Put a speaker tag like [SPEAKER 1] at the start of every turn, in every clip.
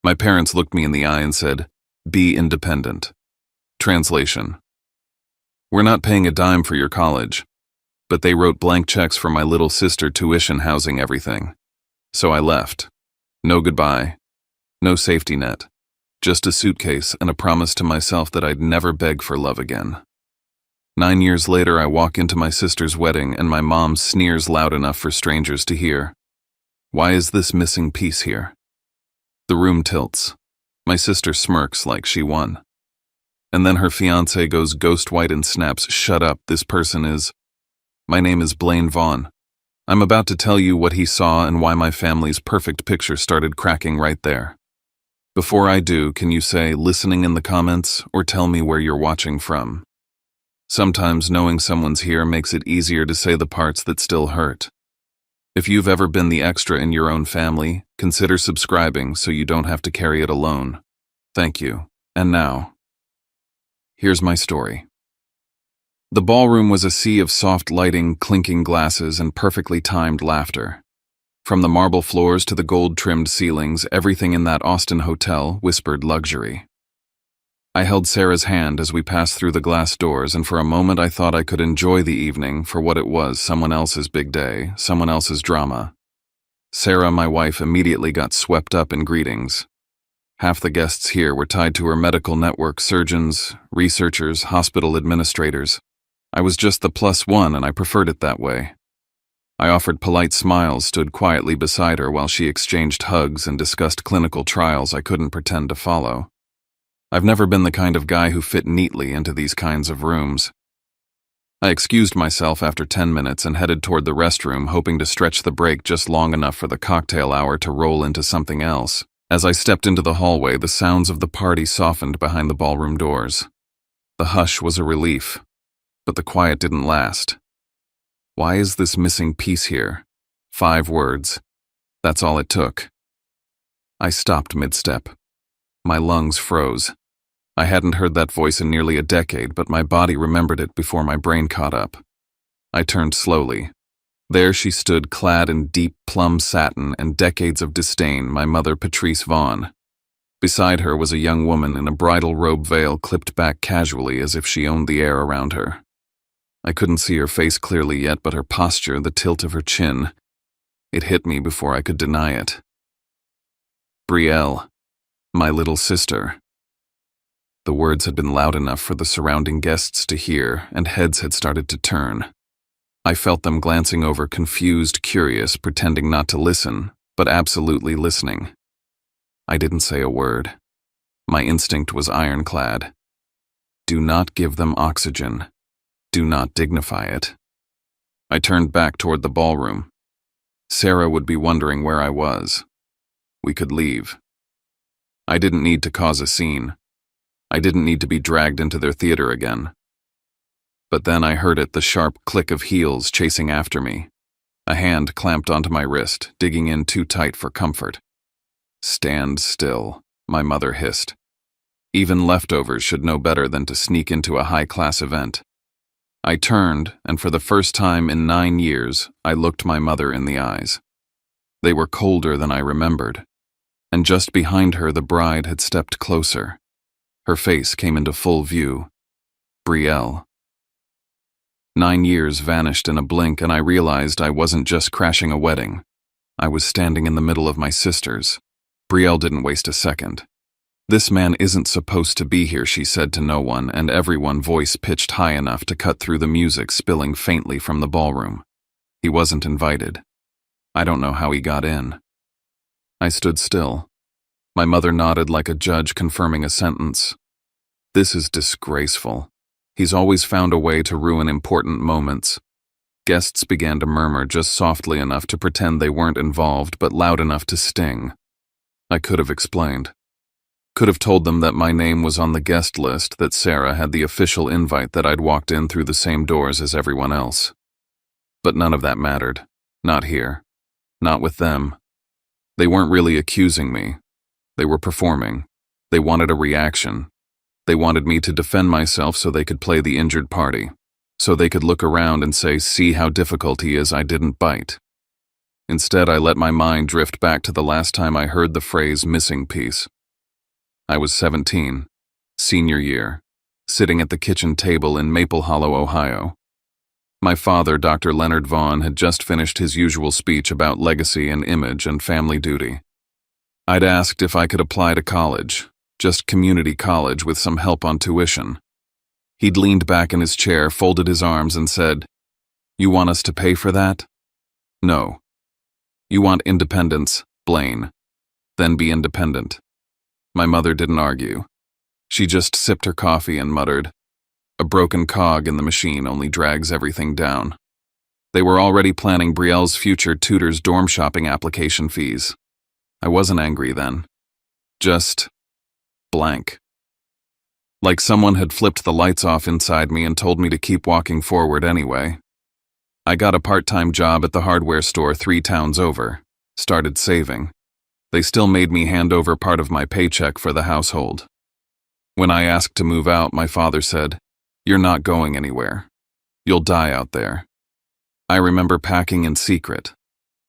[SPEAKER 1] My parents looked me in the eye and said, "Be independent." Translation: "We're not paying a dime for your college," but they wrote blank checks for my little sister tuition, housing, everything. So I left. No goodbye. No safety net. Just a suitcase and a promise to myself that I'd never beg for love again. 9 years later, I walk into my sister's wedding and my mom sneers loud enough for strangers to hear. Why is this missing piece here? The room tilts. My sister smirks like she won. And then her fiancé goes ghost white and snaps, "Shut up, this person is..." My name is Blaine Vaughn. I'm about to tell you what he saw and why my family's perfect picture started cracking right there. Before I do, can you say "listening" in the comments or tell me where you're watching from? Sometimes knowing someone's here makes it easier to say the parts that still hurt. If you've ever been the extra in your own family, consider subscribing so you don't have to carry it alone. Thank you. And now, here's my story. The ballroom was a sea of soft lighting, clinking glasses, and perfectly timed laughter. From the marble floors to the gold-trimmed ceilings, everything in that Austin hotel whispered luxury. I held Sarah's hand as we passed through the glass doors, and for a moment I thought I could enjoy the evening for what it was: someone else's big day, someone else's drama. Sarah, my wife, immediately got swept up in greetings. Half the guests here were tied to her medical network: surgeons, researchers, hospital administrators. I was just the +1, and I preferred it that way. I offered polite smiles, stood quietly beside her while she exchanged hugs and discussed clinical trials I couldn't pretend to follow. I've never been the kind of guy who fit neatly into these kinds of rooms. I excused myself after 10 minutes and headed toward the restroom, hoping to stretch the break just long enough for the cocktail hour to roll into something else. As I stepped into the hallway, the sounds of the party softened behind the ballroom doors. The hush was a relief, but the quiet didn't last. Why is this missing piece here? 5 words. That's all it took. I stopped mid-step. My lungs froze. I hadn't heard that voice in nearly a decade, but my body remembered it before my brain caught up. I turned slowly. There she stood, clad in deep plum satin and decades of disdain, my mother, Patrice Vaughn. Beside her was a young woman in a bridal robe, veil clipped back casually as if she owned the air around her. I couldn't see her face clearly yet, but her posture, the tilt of her chin, it hit me before I could deny it. Brielle, my little sister. The words had been loud enough for the surrounding guests to hear, and heads had started to turn. I felt them glancing over, confused, curious, pretending not to listen, but absolutely listening. I didn't say a word. My instinct was ironclad. Do not give them oxygen. Do not dignify it. I turned back toward the ballroom. Sarah would be wondering where I was. We could leave. I didn't need to cause a scene. I didn't need to be dragged into their theater again. But then I heard it, the sharp click of heels chasing after me. A hand clamped onto my wrist, digging in too tight for comfort. "Stand still," my mother hissed. Even leftovers should know better than to sneak into a high-class event. I turned, and for the first time in 9 years, I looked my mother in the eyes. They were colder than I remembered. And just behind her, the bride had stepped closer. Her face came into full view. Brielle. 9 years vanished in a blink, and I realized I wasn't just crashing a wedding. I was standing in the middle of my sister's. Brielle didn't waste a second. "This man isn't supposed to be here," she said to no one, and everyone, voice pitched high enough to cut through the music spilling faintly from the ballroom. He wasn't invited. I don't know how he got in. I stood still. My mother nodded like a judge confirming a sentence. "This is disgraceful. He's always found a way to ruin important moments." Guests began to murmur, just softly enough to pretend they weren't involved, but loud enough to sting. I could have explained. Could have told them that my name was on the guest list, that Sarah had the official invite, that I'd walked in through the same doors as everyone else. But none of that mattered. Not here. Not with them. They weren't really accusing me. They were performing. They wanted a reaction. They wanted me to defend myself so they could play the injured party. So they could look around and say, "See how difficult he is, I didn't bite." Instead, I let my mind drift back to the last time I heard the phrase "missing piece." I was 17, senior year, sitting at the kitchen table in Maple Hollow, Ohio. My father, Dr. Leonard Vaughn, had just finished his usual speech about legacy and image and family duty. I'd asked if I could apply to college, just community college with some help on tuition. He'd leaned back in his chair, folded his arms, and said, "You want us to pay for that?" "No. You want independence, Blaine. Then be independent." My mother didn't argue. She just sipped her coffee and muttered, "A broken cog in the machine only drags everything down." They were already planning Brielle's future tutor's dorm shopping application fees. I wasn't angry then. Just blank. Like someone had flipped the lights off inside me and told me to keep walking forward anyway. I got a part-time job at the hardware store 3 towns over, started saving. They still made me hand over part of my paycheck for the household. When I asked to move out, my father said, "You're not going anywhere. You'll die out there." I remember packing in secret.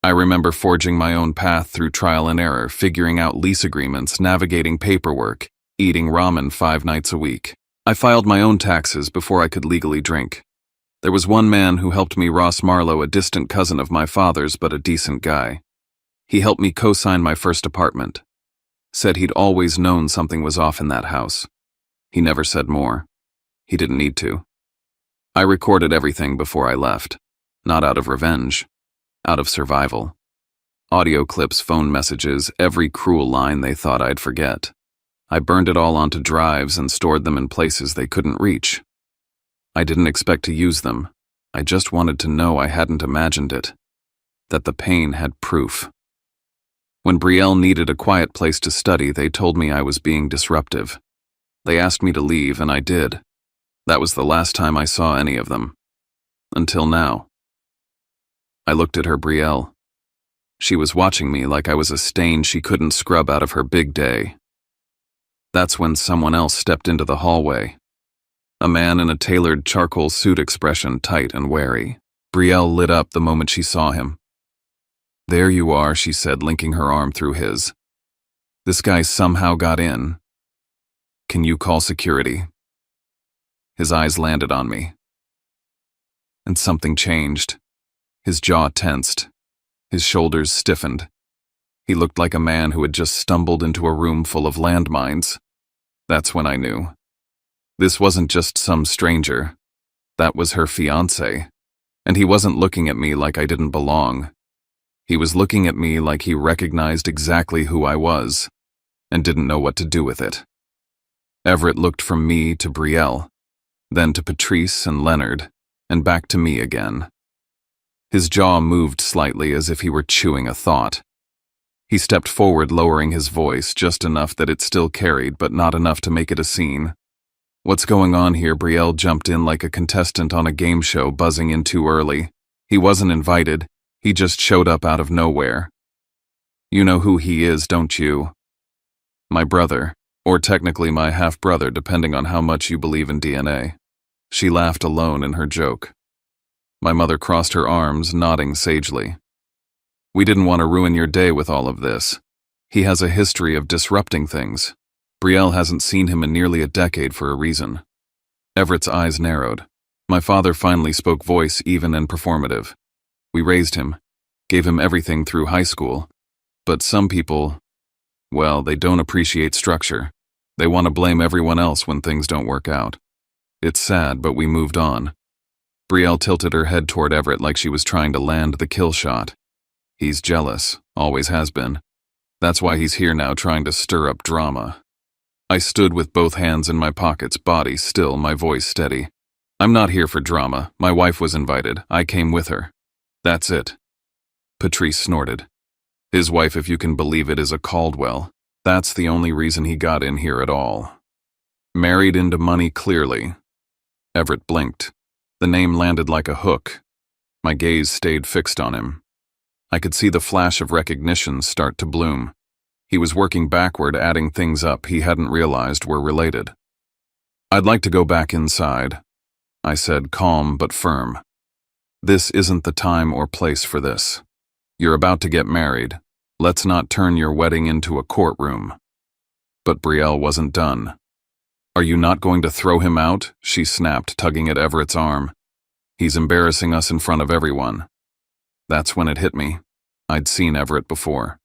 [SPEAKER 1] I remember forging my own path through trial and error, figuring out lease agreements, navigating paperwork, eating ramen 5 nights a week. I filed my own taxes before I could legally drink. There was one man who helped me, Ross Marlowe, a distant cousin of my father's but a decent guy. He helped me co-sign my first apartment. Said he'd always known something was off in that house. He never said more. He didn't need to. I recorded everything before I left, not out of revenge, out of survival. Audio clips, phone messages, every cruel line they thought I'd forget. I burned it all onto drives and stored them in places they couldn't reach. I didn't expect to use them. I just wanted to know I hadn't imagined it, that the pain had proof. When Brielle needed a quiet place to study, they told me I was being disruptive. They asked me to leave, and I did. That was the last time I saw any of them. Until now. I looked at her, Brielle. She was watching me like I was a stain she couldn't scrub out of her big day. That's when someone else stepped into the hallway. A man in a tailored charcoal suit, expression tight and wary. Brielle lit up the moment she saw him. "There you are," she said, linking her arm through his. "This guy somehow got in. Can you call security?" His eyes landed on me. And something changed. His jaw tensed. His shoulders stiffened. He looked like a man who had just stumbled into a room full of landmines. That's when I knew. This wasn't just some stranger. That was her fiancé. And he wasn't looking at me like I didn't belong. He was looking at me like he recognized exactly who I was, and didn't know what to do with it. Everett looked from me to Brielle, then to Patrice and Leonard, and back to me again. His jaw moved slightly as if he were chewing a thought. He stepped forward, lowering his voice just enough that it still carried, but not enough to make it a scene. "What's going on here?" Brielle jumped in like a contestant on a game show, buzzing in too early. He wasn't invited. He just showed up out of nowhere. "You know who he is, don't you?" "My brother, or technically my half-brother, depending on how much you believe in DNA." She laughed alone in her joke. My mother crossed her arms, nodding sagely. "We didn't want to ruin your day with all of this. He has a history of disrupting things. Brielle hasn't seen him in nearly a decade for a reason." Everett's eyes narrowed. My father finally spoke, voice even and performative. "We raised him, gave him everything through high school. But some people, well, they don't appreciate structure. They want to blame everyone else when things don't work out. It's sad, but we moved on." Brielle tilted her head toward Everett like she was trying to land the kill shot. "He's jealous, always has been. That's why he's here now, trying to stir up drama." I stood with both hands in my pockets, body still, my voice steady. "I'm not here for drama. My wife was invited. I came with her. That's it." Patrice snorted. "His wife, if you can believe it, is a Caldwell. That's the only reason he got in here at all. Married into money, clearly." Everett blinked. The name landed like a hook. My gaze stayed fixed on him. I could see the flash of recognition start to bloom. He was working backward, adding things up he hadn't realized were related. "I'd like to go back inside," I said, calm but firm. "This isn't the time or place for this. You're about to get married. Let's not turn your wedding into a courtroom." But Brielle wasn't done. "Are you not going to throw him out?" she snapped, tugging at Everett's arm. "He's embarrassing us in front of everyone." That's when it hit me. I'd seen Everett before.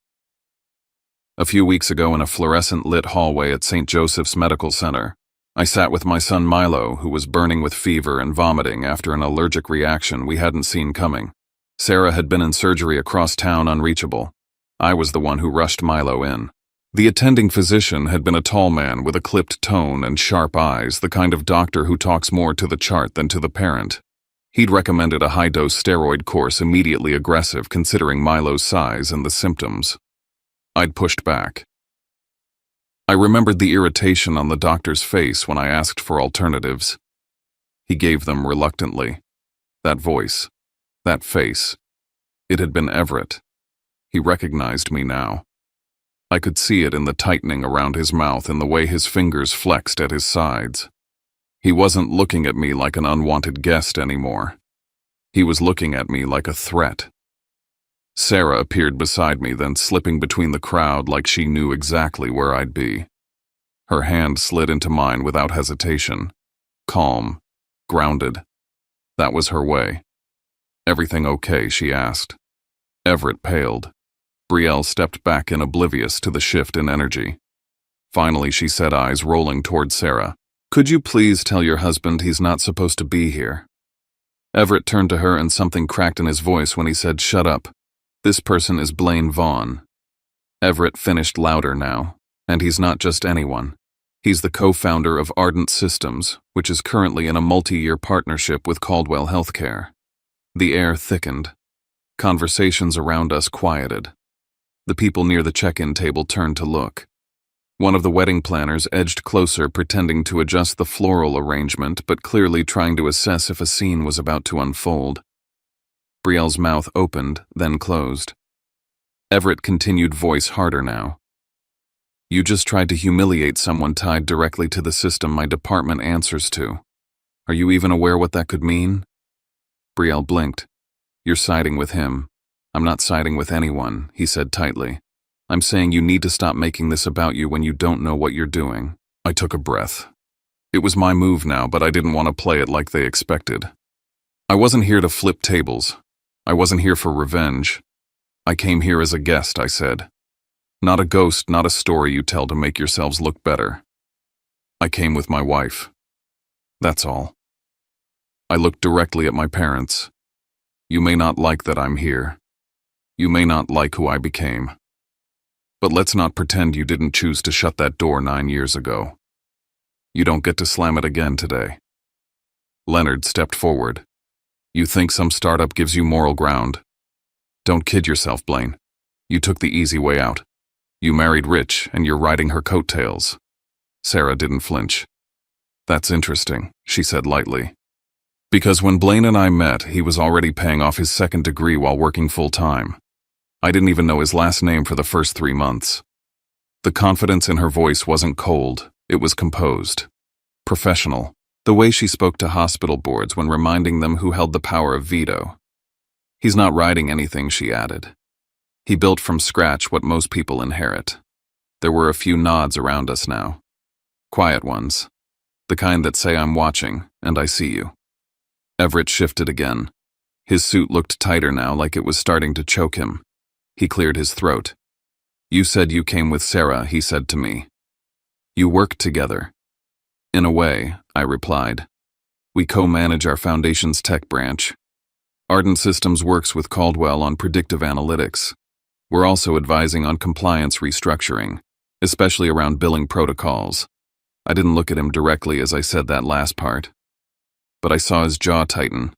[SPEAKER 1] A few weeks ago in a fluorescent-lit hallway at St. Joseph's Medical Center, I sat with my son Milo, who was burning with fever and vomiting after an allergic reaction we hadn't seen coming. Sarah had been in surgery across town, unreachable. I was the one who rushed Milo in. The attending physician had been a tall man with a clipped tone and sharp eyes, the kind of doctor who talks more to the chart than to the parent. He'd recommended a high-dose steroid course immediately aggressive considering Milo's size and the symptoms. I'd pushed back. I remembered the irritation on the doctor's face when I asked for alternatives. He gave them reluctantly. That voice, that face. It had been Everett. He recognized me now. I could see it in the tightening around his mouth and the way his fingers flexed at his sides. He wasn't looking at me like an unwanted guest anymore. He was looking at me like a threat. Sarah appeared beside me, then slipping between the crowd like she knew exactly where I'd be. Her hand slid into mine without hesitation. Calm, grounded. That was her way. "Everything okay?" she asked. Everett paled. Brielle stepped back in, oblivious to the shift in energy. Finally, she said, eyes rolling toward Sarah, "Could you please tell your husband he's not supposed to be here?" Everett turned to her and something cracked in his voice when he said, "Shut up. This person is Blaine Vaughn." Everett finished louder now, and he's not just anyone. He's the co-founder of Ardent Systems, which is currently in a multi-year partnership with Caldwell Healthcare. The air thickened. Conversations around us quieted. The people near the check-in table turned to look. One of the wedding planners edged closer, pretending to adjust the floral arrangement, but clearly trying to assess if a scene was about to unfold. Brielle's mouth opened, then closed. Everett continued, voice harder now. "You just tried to humiliate someone tied directly to the system my department answers to. Are you even aware what that could mean?" Brielle blinked. "You're siding with him. I'm not siding with anyone," he said tightly. "I'm saying you need to stop making this about you when you don't know what you're doing." I took a breath. It was my move now, but I didn't want to play it like they expected. I wasn't here to flip tables. I wasn't here for revenge. I came here as a guest, I said. Not a ghost, not a story you tell to make yourselves look better. I came with my wife. That's all. I looked directly at my parents. You may not like that I'm here. You may not like who I became. But let's not pretend you didn't choose to shut that door 9 years ago. You don't get to slam it again today. Leonard stepped forward. You think some startup gives you moral ground? Don't kid yourself, Blaine. You took the easy way out. You married rich, and you're riding her coattails. Sarah didn't flinch. That's interesting, she said lightly. Because when Blaine and I met, he was already paying off his second degree while working full-time. I didn't even know his last name for the first 3 months. The confidence in her voice wasn't cold, it was composed. Professional. The way she spoke to hospital boards when reminding them who held the power of veto. He's not writing anything, she added. He built from scratch what most people inherit. There were a few nods around us now. Quiet ones. The kind that say I'm watching, and I see you. Everett shifted again. His suit looked tighter now, like it was starting to choke him. He cleared his throat. You said you came with Sarah, he said to me. You worked together. In a way, I replied. We co-manage our foundation's tech branch. Ardent Systems works with Caldwell on predictive analytics. We're also advising on compliance restructuring, especially around billing protocols. I didn't look at him directly as I said that last part. But I saw his jaw tighten.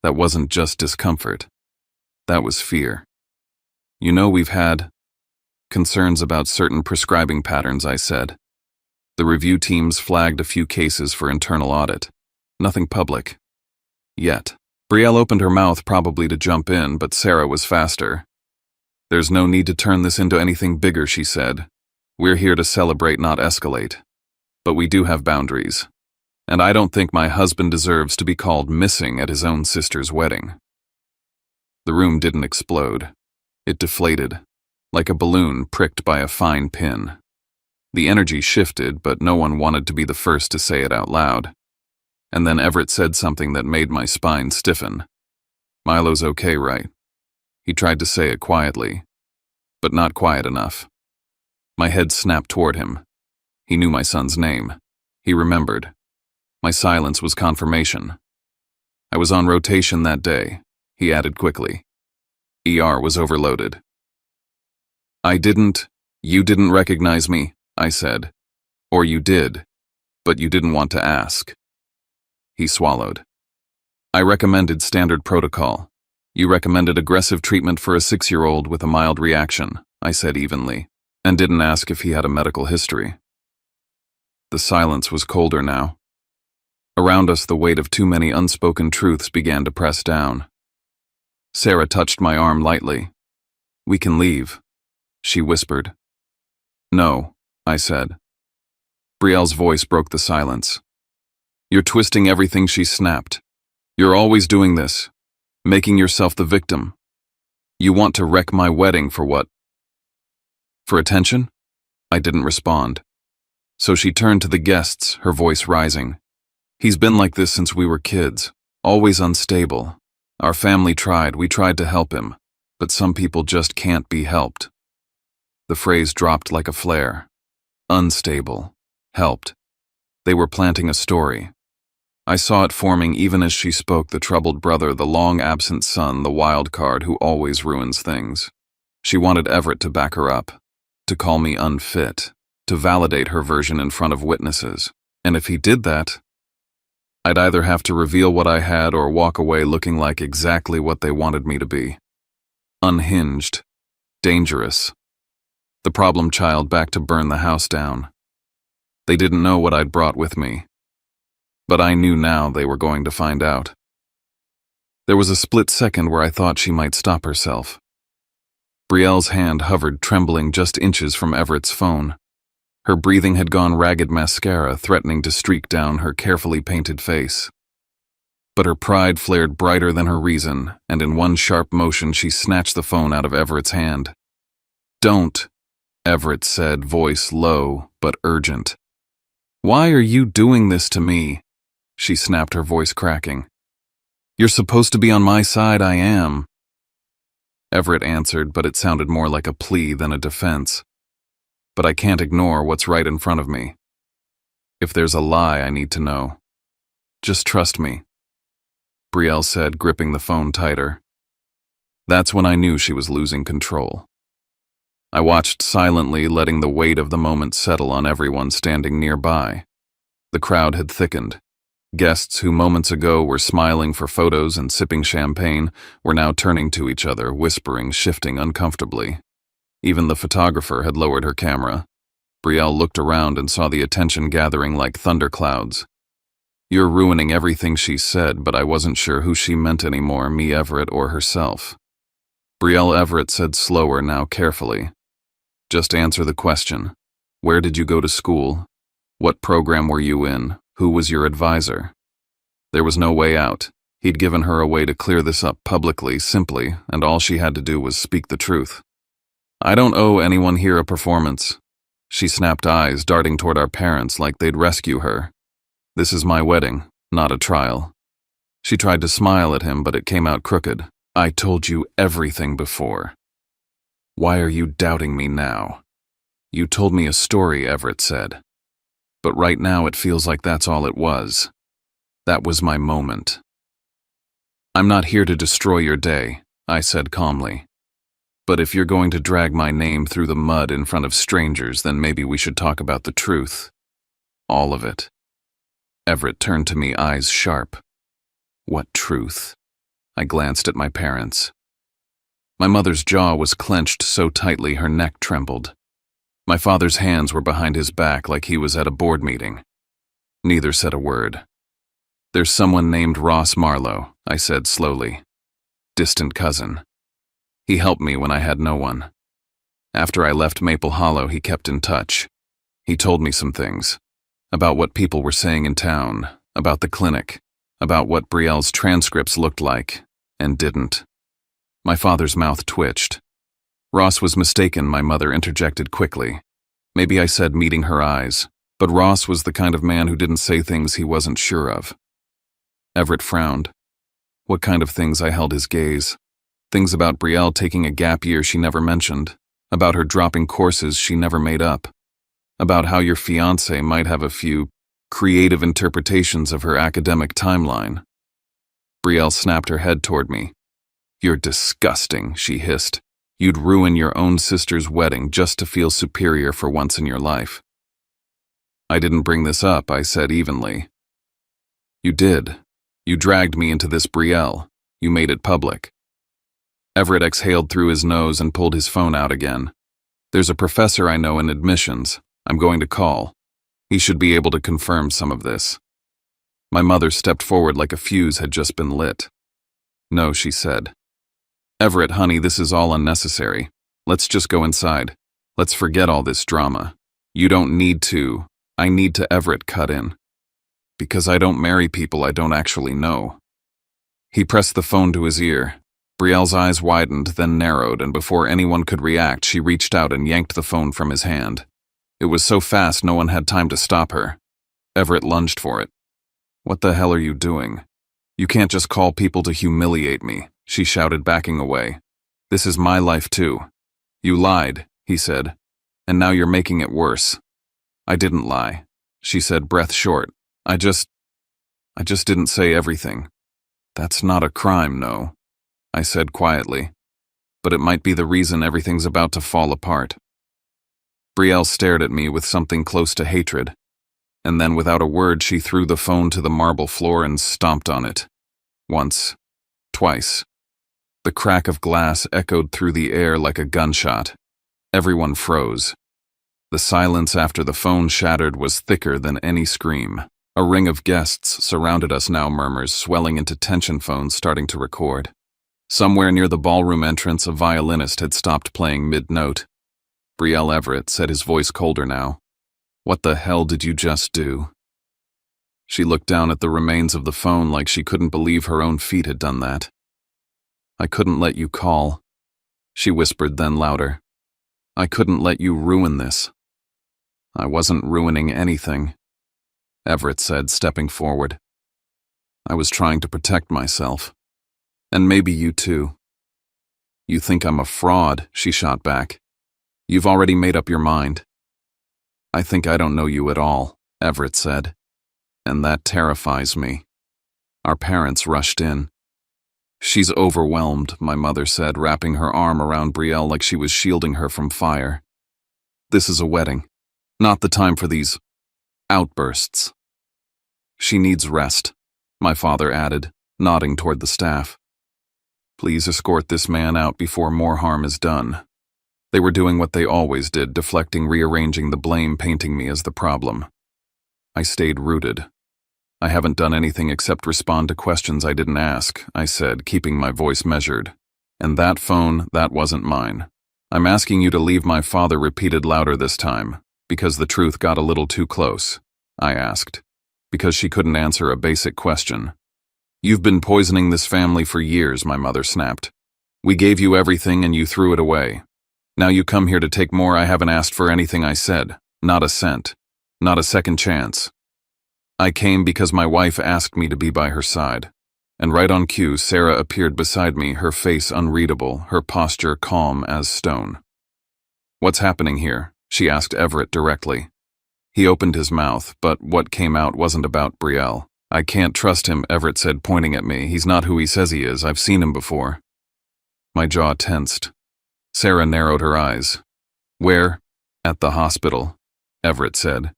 [SPEAKER 1] That wasn't just discomfort. That was fear. You know, we've had concerns about certain prescribing patterns, I said. The review teams flagged a few cases for internal audit. Nothing public. Yet. Brielle opened her mouth probably to jump in, but Sarah was faster. There's no need to turn this into anything bigger, she said. We're here to celebrate, not escalate. But we do have boundaries. And I don't think my husband deserves to be called missing at his own sister's wedding. The room didn't explode. It deflated, like a balloon pricked by a fine pin. The energy shifted, but no one wanted to be the first to say it out loud. And then Everett said something that made my spine stiffen. "Milo's okay, right?" He tried to say it quietly, but not quiet enough. My head snapped toward him. He knew my son's name. He remembered. My silence was confirmation. "I was on rotation that day," he added quickly. ER was overloaded. You didn't recognize me," I said. "Or you did, but you didn't want to ask." He swallowed. "I recommended standard protocol. You recommended aggressive treatment for a 6-year-old with a mild reaction," I said evenly, and didn't ask if he had a medical history. The silence was colder now. Around us, the weight of too many unspoken truths began to press down. Sarah touched my arm lightly. "We can leave," she whispered. "No," I said. Brielle's voice broke the silence. "You're twisting everything," she snapped. "You're always doing this, making yourself the victim. You want to wreck my wedding for what? For attention?" I didn't respond. So she turned to the guests, her voice rising. "He's been like this since we were kids, always unstable. Our family we tried to help him, but some people just can't be helped." The phrase dropped like a flare. Unstable. Helped. They were planting a story. I saw it forming even as she spoke, the troubled brother, the long-absent son, the wild card who always ruins things. She wanted Everett to back her up, to call me unfit, to validate her version in front of witnesses. And if he did that, I'd either have to reveal what I had or walk away looking like exactly what they wanted me to be. Unhinged. Dangerous. The problem child back to burn the house down. They didn't know what I'd brought with me. But I knew now they were going to find out. There was a split second where I thought she might stop herself. Brielle's hand hovered, trembling just inches from Everett's phone. Her breathing had gone ragged, mascara threatening to streak down her carefully painted face. But her pride flared brighter than her reason, and in one sharp motion she snatched the phone out of Everett's hand. "Don't," Everett said, voice low but urgent. "Why are you doing this to me?" She snapped, her voice cracking. "You're supposed to be on my side, I am." Everett answered, but it sounded more like a plea than a defense. "But I can't ignore what's right in front of me. If there's a lie, I need to know. Just trust me," Brielle said, gripping the phone tighter. That's when I knew she was losing control. I watched silently, letting the weight of the moment settle on everyone standing nearby. The crowd had thickened. Guests who moments ago were smiling for photos and sipping champagne were now turning to each other, whispering, shifting uncomfortably. Even the photographer had lowered her camera. Brielle looked around and saw the attention gathering like thunderclouds. "You're ruining everything," she said, but I wasn't sure who she meant anymore, me, Everett, or herself. Brielle, Everett said slower, now carefully. "Just answer the question. Where did you go to school? What program were you in? Who was your advisor?" There was no way out. He'd given her a way to clear this up publicly, simply, and all she had to do was speak the truth. "I don't owe anyone here a performance." She snapped, eyes darting toward our parents like they'd rescue her. "This is my wedding, not a trial." She tried to smile at him, but it came out crooked. "I told you everything before. Why are you doubting me now?" "You told me a story," Everett said. "But right now it feels like that's all it was. That was my moment." "I'm not here to destroy your day," I said calmly. "But if you're going to drag my name through the mud in front of strangers, then maybe we should talk about the truth. All of it." Everett turned to me, eyes sharp. "What truth?" I glanced at my parents. My mother's jaw was clenched so tightly her neck trembled. My father's hands were behind his back like he was at a board meeting. Neither said a word. "There's someone named Ross Marlowe," I said slowly. "Distant cousin. He helped me when I had no one. After I left Maple Hollow, he kept in touch. He told me some things. About what people were saying in town, about the clinic, about what Brielle's transcripts looked like, and didn't." My father's mouth twitched. "Ross was mistaken," my mother interjected quickly. Maybe I said meeting her eyes, but Ross was the kind of man who didn't say things he wasn't sure of. Everett frowned. What kind of things? I held his gaze. Things about Brielle taking a gap year she never mentioned, about her dropping courses she never made up, about how your fiancé might have a few creative interpretations of her academic timeline. Brielle snapped her head toward me. You're disgusting, she hissed. You'd ruin your own sister's wedding just to feel superior for once in your life. I didn't bring this up, I said evenly. You did. You dragged me into this, Brielle. You made it public. Everett exhaled through his nose and pulled his phone out again. There's a professor I know in admissions. I'm going to call. He should be able to confirm some of this. My mother stepped forward like a fuse had just been lit. No, she said. Everett, honey, this is all unnecessary. Let's just go inside. Let's forget all this drama. You don't need to. I need to. Everett cut in. Because I don't marry people I don't actually know. He pressed the phone to his ear. Brielle's eyes widened, then narrowed, and before anyone could react, she reached out and yanked the phone from his hand. It was so fast no one had time to stop her. Everett lunged for it. What the hell are you doing? You can't just call people to humiliate me, she shouted, backing away. This is my life too. You lied, he said, and now you're making it worse. I didn't lie, she said, breath short. I just didn't say everything. That's not a crime, no, I said quietly. But it might be the reason everything's about to fall apart. Brielle stared at me with something close to hatred, and then without a word she threw the phone to the marble floor and stomped on it. Once, twice. The crack of glass echoed through the air like a gunshot. Everyone froze. The silence after the phone shattered was thicker than any scream. A ring of guests surrounded us now, murmurs swelling into tension phones starting to record. Somewhere near the ballroom entrance, a violinist had stopped playing mid-note. Brielle Everett said, his voice colder now. What the hell did you just do? She looked down at the remains of the phone like she couldn't believe her own feet had done that. I couldn't let you call, she whispered, then louder. I couldn't let you ruin this. I wasn't ruining anything, Everett said, stepping forward. I was trying to protect myself. And maybe you too. You think I'm a fraud, she shot back. You've already made up your mind. I think I don't know you at all, Everett said. And that terrifies me. Our parents rushed in. She's overwhelmed, my mother said, wrapping her arm around Brielle like she was shielding her from fire. This is a wedding, not the time for these outbursts. She needs rest, my father added, nodding toward the staff. Please escort this man out before more harm is done. They were doing what they always did, deflecting, rearranging the blame, painting me as the problem. I stayed rooted. I haven't done anything except respond to questions I didn't ask, I said, keeping my voice measured. And that phone, that wasn't mine. I'm asking you to leave, my father repeated louder this time, because the truth got a little too close, I asked, because she couldn't answer a basic question. You've been poisoning this family for years, my mother snapped. We gave you everything and you threw it away. Now you come here to take more. I haven't asked for anything, I said. Not a cent. Not a second chance. I came because my wife asked me to be by her side. And right on cue, Sarah appeared beside me, her face unreadable, her posture calm as stone. What's happening here? She asked Everett directly. He opened his mouth, but what came out wasn't about Brielle. I can't trust him, Everett said, pointing at me. He's not who he says he is. I've seen him before. My jaw tensed. Sarah narrowed her eyes. Where? At the hospital, Everett said.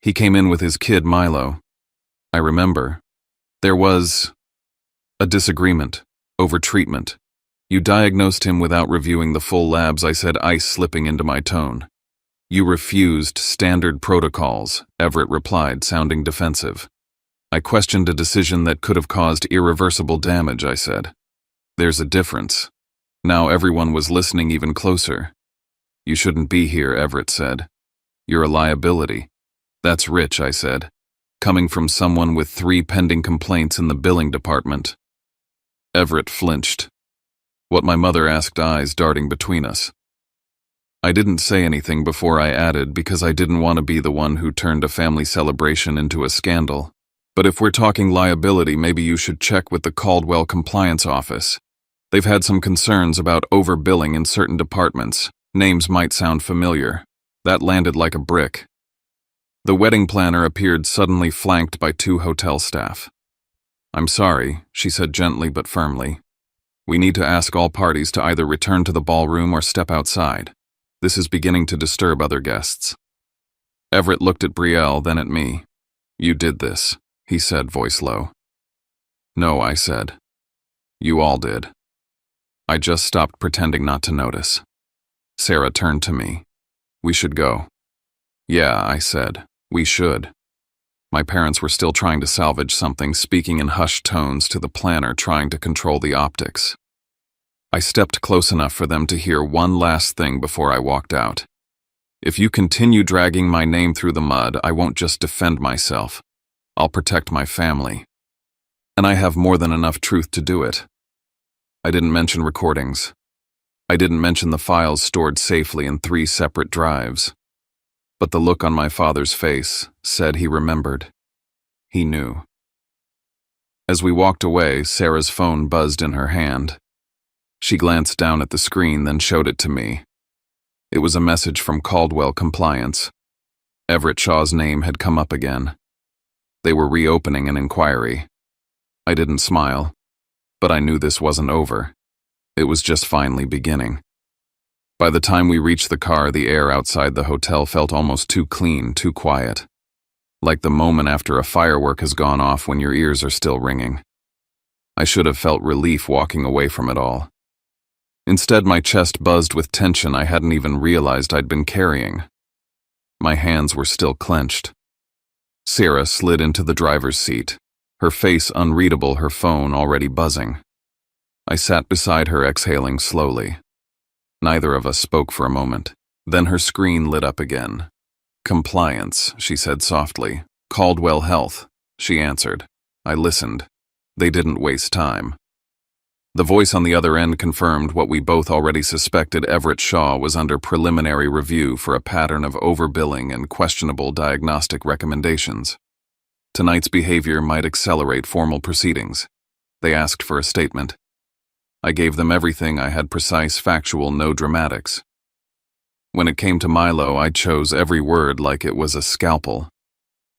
[SPEAKER 1] He came in with his kid, Milo. I remember. There was a disagreement over treatment. You diagnosed him without reviewing the full labs, I said, ice slipping into my tone. You refused standard protocols, Everett replied, sounding defensive. I questioned a decision that could have caused irreversible damage, I said. There's a difference. Now everyone was listening even closer. You shouldn't be here, Everett said. You're a liability. That's rich, I said, coming from someone with 3 pending complaints in the billing department. Everett flinched. What, my mother asked, eyes darting between us. I didn't say anything before I added because I didn't want to be the one who turned a family celebration into a scandal. But if we're talking liability, maybe you should check with the Caldwell Compliance Office. They've had some concerns about overbilling in certain departments. Names might sound familiar. That landed like a brick. The wedding planner appeared suddenly flanked by 2 hotel staff. "I'm sorry," she said gently but firmly. "We need to ask all parties to either return to the ballroom or step outside. This is beginning to disturb other guests." Everett looked at Brielle, then at me. "You did this," he said, voice low. "No," I said. "You all did." I just stopped pretending not to notice. Sarah turned to me. "We should go." "Yeah," I said. "We should." My parents were still trying to salvage something, speaking in hushed tones to the planner trying to control the optics. I stepped close enough for them to hear one last thing before I walked out. "If you continue dragging my name through the mud, I won't just defend myself. I'll protect my family. And I have more than enough truth to do it." I didn't mention recordings. I didn't mention the files stored safely in 3 separate drives. But the look on my father's face said he remembered. He knew. As we walked away, Sarah's phone buzzed in her hand. She glanced down at the screen, then showed it to me. It was a message from Caldwell Compliance. Everett Shaw's name had come up again. They were reopening an inquiry. I didn't smile, but I knew this wasn't over. It was just finally beginning. By the time we reached the car, the air outside the hotel felt almost too clean, too quiet. Like the moment after a firework has gone off when your ears are still ringing. I should have felt relief walking away from it all. Instead, my chest buzzed with tension I hadn't even realized I'd been carrying. My hands were still clenched. Sarah slid into the driver's seat, her face unreadable, her phone already buzzing. I sat beside her, exhaling slowly. Neither of us spoke for a moment. Then her screen lit up again. "Compliance," she said softly. "Caldwell Health," she answered. I listened. They didn't waste time. The voice on the other end confirmed what we both already suspected. Everett Shaw was under preliminary review for a pattern of overbilling and questionable diagnostic recommendations. Tonight's behavior might accelerate formal proceedings. They asked for a statement. I gave them everything. I had precise, factual, no dramatics. When it came to Milo, I chose every word like it was a scalpel.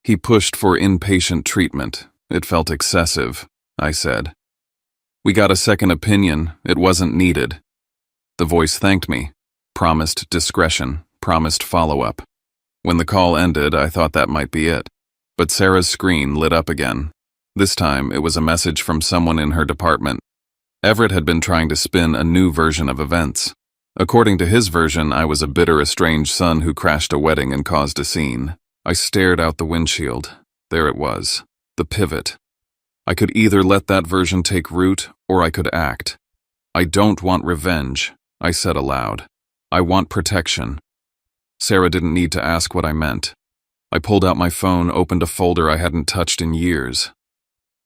[SPEAKER 1] He pushed for inpatient treatment. It felt excessive, I said. We got a second opinion. It wasn't needed. The voice thanked me, promised discretion, promised follow-up. When the call ended, I thought that might be it. But Sarah's screen lit up again. This time, it was a message from someone in her department. Everett had been trying to spin a new version of events. According to his version, I was a bitter, estranged son who crashed a wedding and caused a scene. I stared out the windshield. There it was, the pivot. I could either let that version take root, or I could act. I don't want revenge, I said aloud. I want protection. Sarah didn't need to ask what I meant. I pulled out my phone, opened a folder I hadn't touched in years.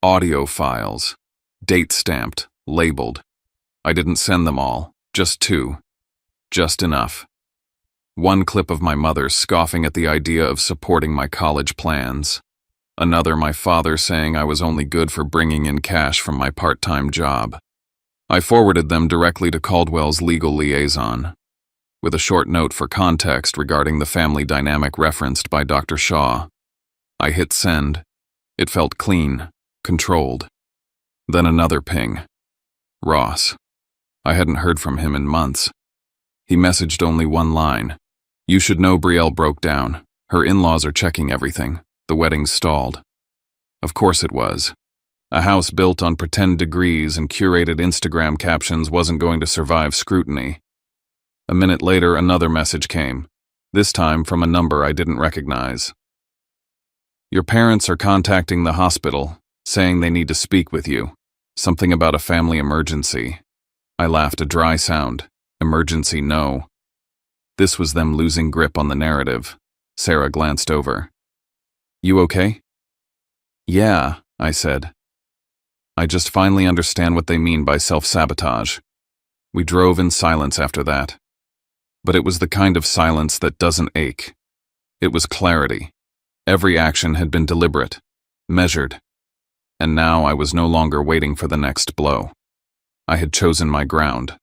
[SPEAKER 1] Audio files. Date-stamped, labeled. I didn't send them all, just 2. Just enough. One clip of my mother scoffing at the idea of supporting my college plans. Another, my father saying I was only good for bringing in cash from my part-time job. I forwarded them directly to Caldwell's legal liaison, with a short note for context regarding the family dynamic referenced by Dr. Shaw. I hit send. It felt clean, controlled. Then another ping. Ross. I hadn't heard from him in months. He messaged only one line. You should know Brielle broke down. Her in-laws are checking everything. The wedding's stalled. Of course it was. A house built on pretend degrees and curated Instagram captions wasn't going to survive scrutiny. A minute later, another message came, this time from a number I didn't recognize. Your parents are contacting the hospital, saying they need to speak with you. Something about a family emergency. I laughed, a dry sound. Emergency, no. This was them losing grip on the narrative. Sarah glanced over. You okay? Yeah, I said. I just finally understand what they mean by self-sabotage. We drove in silence after that. But it was the kind of silence that doesn't ache. It was clarity. Every action had been deliberate, measured, and now I was no longer waiting for the next blow. I had chosen my ground.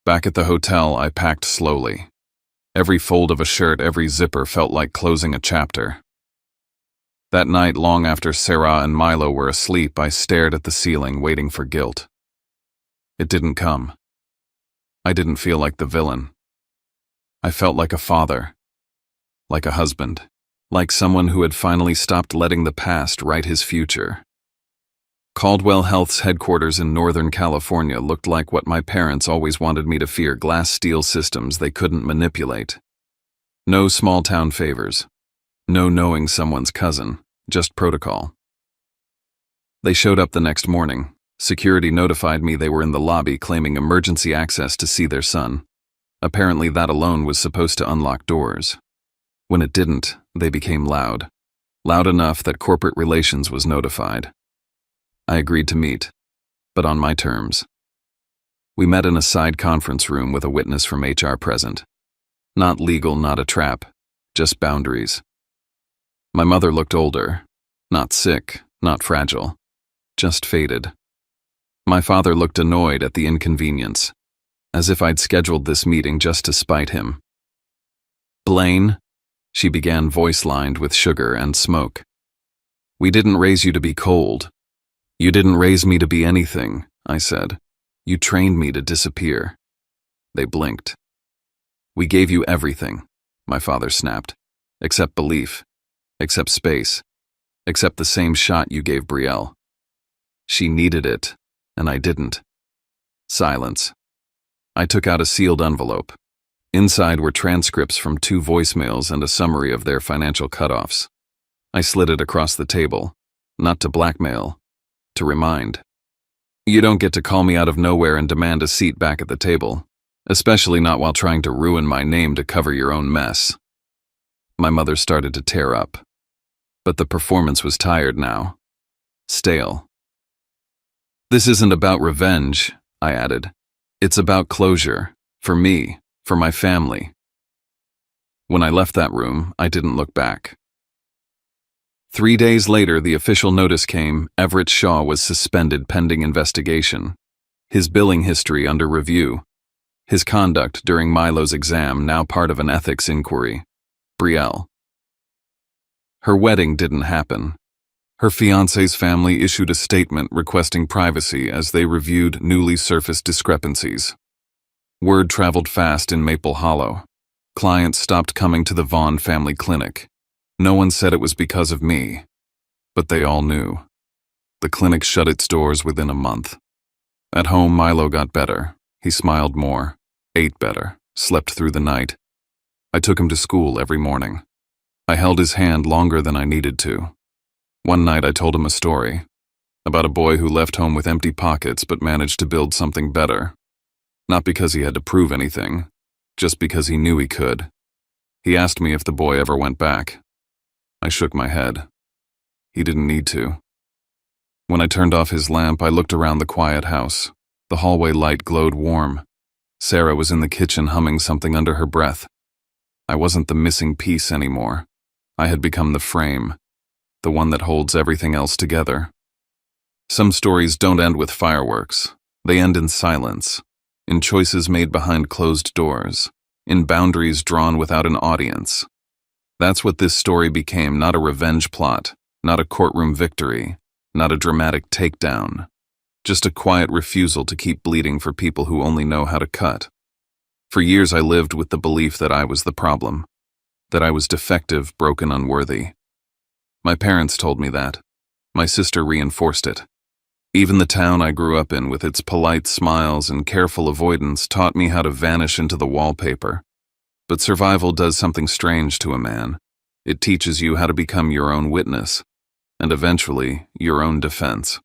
[SPEAKER 1] Back at the hotel, I packed slowly. Every fold of a shirt, every zipper felt like closing a chapter. That night, long after Sarah and Milo were asleep, I stared at the ceiling, waiting for guilt. It didn't come. I didn't feel like the villain. I felt like a father, like a husband, like someone who had finally stopped letting the past write his future. Caldwell Health's headquarters in Northern California looked like what my parents always wanted me to fear: glass steel systems they couldn't manipulate. No small-town favors. No knowing someone's cousin. Just protocol. They showed up the next morning. Security notified me they were in the lobby claiming emergency access to see their son. Apparently that alone was supposed to unlock doors. When it didn't, they became loud. Loud enough that corporate relations was notified. I agreed to meet, but on my terms. We met in a side conference room with a witness from HR present. Not legal, not a trap, just boundaries. My mother looked older, not sick, not fragile, just faded. My father looked annoyed at the inconvenience, as if I'd scheduled this meeting just to spite him. "Blaine," she began, voice-lined with sugar and smoke. "We didn't raise you to be cold. You didn't raise me to be anything," I said. "You trained me to disappear." They blinked. "We gave you everything," my father snapped, "except belief, except space, except the same shot you gave Brielle. She needed it, and I didn't." Silence. I took out a sealed envelope. Inside were transcripts from 2 voicemails and a summary of their financial cutoffs. I slid it across the table, not to blackmail, to remind. You don't get to call me out of nowhere and demand a seat back at the table, especially not while trying to ruin my name to cover your own mess. My mother started to tear up, but the performance was tired now, stale. "This isn't about revenge," I added. "It's about closure, for me, for my family." When I left that room, I didn't look back. 3 days later, the official notice came: Everett Shaw was suspended pending investigation. His billing history under review. His conduct during Milo's exam now part of an ethics inquiry. Brielle. Her wedding didn't happen. Her fiancé's family issued a statement requesting privacy as they reviewed newly surfaced discrepancies. Word traveled fast in Maple Hollow. Clients stopped coming to the Vaughn family clinic. No one said it was because of me, but they all knew. The clinic shut its doors within a month. At home, Milo got better. He smiled more, ate better, slept through the night. I took him to school every morning. I held his hand longer than I needed to. One night I told him a story about a boy who left home with empty pockets but managed to build something better. Not because he had to prove anything, just because he knew he could. He asked me if the boy ever went back. I shook my head. He didn't need to. When I turned off his lamp, I looked around the quiet house. The hallway light glowed warm. Sarah was in the kitchen humming something under her breath. I wasn't the missing piece anymore. I had become the frame, the one that holds everything else together. Some stories don't end with fireworks. They end in silence, in choices made behind closed doors, in boundaries drawn without an audience. That's what this story became: not a revenge plot, not a courtroom victory, not a dramatic takedown, just a quiet refusal to keep bleeding for people who only know how to cut. For years I lived with the belief that I was the problem, that I was defective, broken, unworthy. My parents told me that. My sister reinforced it. Even the town I grew up in, with its polite smiles and careful avoidance, taught me how to vanish into the wallpaper. But survival does something strange to a man. It teaches you how to become your own witness, and eventually, your own defense.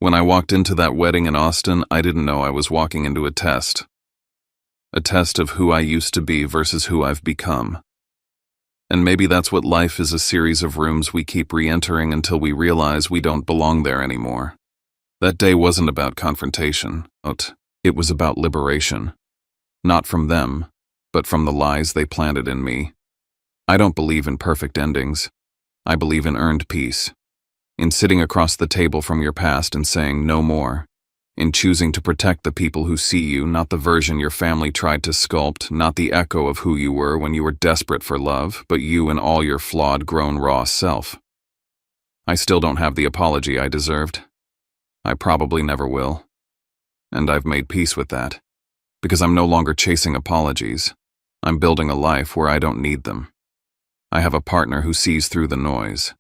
[SPEAKER 1] When I walked into that wedding in Austin, I didn't know I was walking into a test. A test of who I used to be versus who I've become. And maybe that's what life is: a series of rooms we keep re-entering until we realize we don't belong there anymore. That day wasn't about confrontation. It was about liberation. Not from them, but from the lies they planted in me. I don't believe in perfect endings. I believe in earned peace. In sitting across the table from your past and saying no more. In choosing to protect the people who see you, not the version your family tried to sculpt, not the echo of who you were when you were desperate for love, but you and all your flawed, grown, raw self. I still don't have the apology I deserved. I probably never will. And I've made peace with that. Because I'm no longer chasing apologies. I'm building a life where I don't need them. I have a partner who sees through the noise.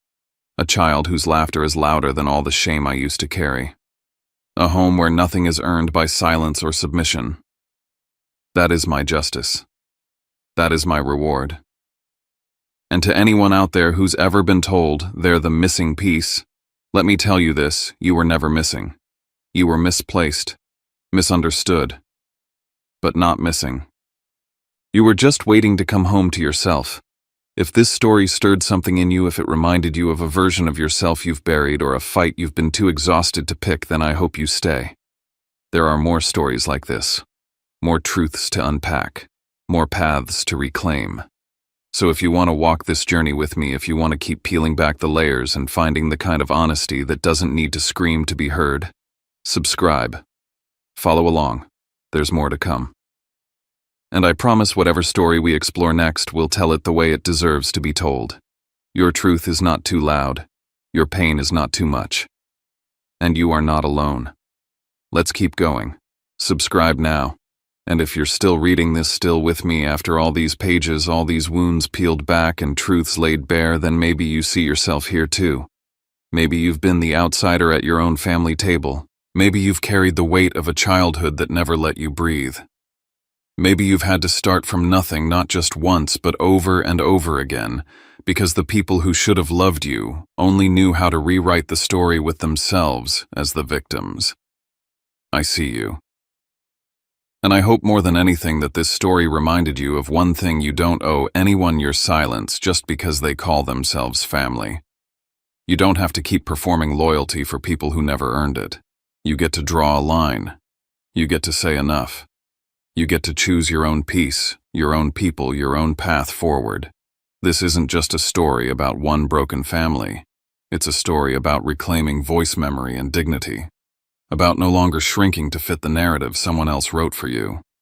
[SPEAKER 1] A child whose laughter is louder than all the shame I used to carry. A home where nothing is earned by silence or submission. That is my justice. That is my reward. And to anyone out there who's ever been told they're the missing piece, let me tell you this, you were never missing. You were misplaced, misunderstood, but not missing. You were just waiting to come home to yourself. If this story stirred something in you, if it reminded you of a version of yourself you've buried or a fight you've been too exhausted to pick, then I hope you stay. There are more stories like this, more truths to unpack, more paths to reclaim. So if you want to walk this journey with me, if you want to keep peeling back the layers and finding the kind of honesty that doesn't need to scream to be heard, subscribe. Follow along. There's more to come. And I promise whatever story we explore next, we'll tell it the way it deserves to be told. Your truth is not too loud. Your pain is not too much. And you are not alone. Let's keep going. Subscribe now. And if you're still reading this, still with me after all these pages, all these wounds peeled back and truths laid bare, then maybe you see yourself here too. Maybe you've been the outsider at your own family table. Maybe you've carried the weight of a childhood that never let you breathe. Maybe you've had to start from nothing, not just once, but over and over again, because the people who should have loved you only knew how to rewrite the story with themselves as the victims. I see you. And I hope more than anything that this story reminded you of one thing: you don't owe anyone your silence just because they call themselves family. You don't have to keep performing loyalty for people who never earned it. You get to draw a line. You get to say enough. You get to choose your own peace, your own people, your own path forward. This isn't just a story about one broken family. It's a story about reclaiming voice, memory, and dignity. About no longer shrinking to fit the narrative someone else wrote for you.